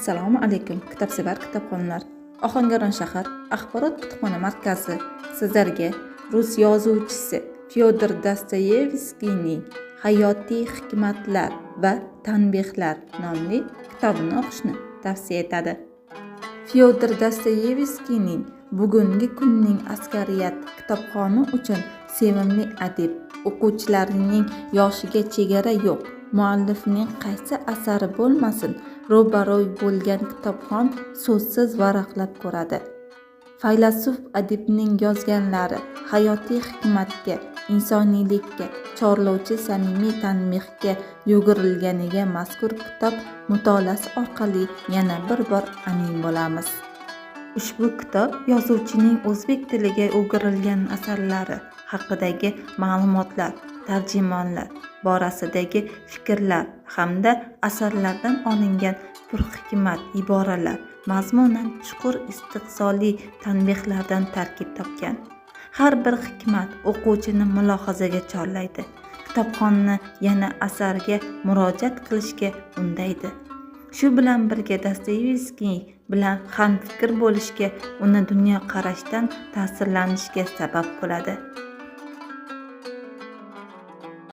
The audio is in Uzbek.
Assalomu alaykum kitobsevar kitobxonlar. Ohangaron shahar axborot kutubxona markazi sizlarga rus yozuvchisi Fyodor Dostoyevskiyning Hayotiy hikmatlar va tanbehlar nomli kitobini o'qishni tavsiya etadi. Fyodor Dostoyevskiyning bugungi kunning askariyat kitobxoni uchun sevimli adib. O'quvchilarining yoshiga chegara yo'q. Muallifning qaysi asari bo'lmasin, ro'baro'y bo'lgan kitobxon so'zsiz varaqlab ko'radi. Faylasuf adibning yozganlari hayotiy hikmatga, insoniylikka, chorlovchi samimiy tanbehga yo'g'rilganiga mazkur kitob mutolaasi orqali yana bir bor amin bo'lamiz. Ushbu kitob yozuvchining o'zbek tiliga o'girilgan asarlari haqidagi ma'lumotlar, tarjimonlar borasidagi fikrlar hamda asarlardan olingan purhikmat iboralar mazmunan chuqur istiqsoliy tanbehlardan tarkib topgan. Har bir hikmat o'quvchini mulohazaga chorlaydi, kitobxonni yana asarga murojaat qilishga undaydi. Shu bilan birga Dostoyevskiy bilan hamfikr bo'lishga, uni dunyoqarashdan ta'sirlanishga sabab bo'ladi.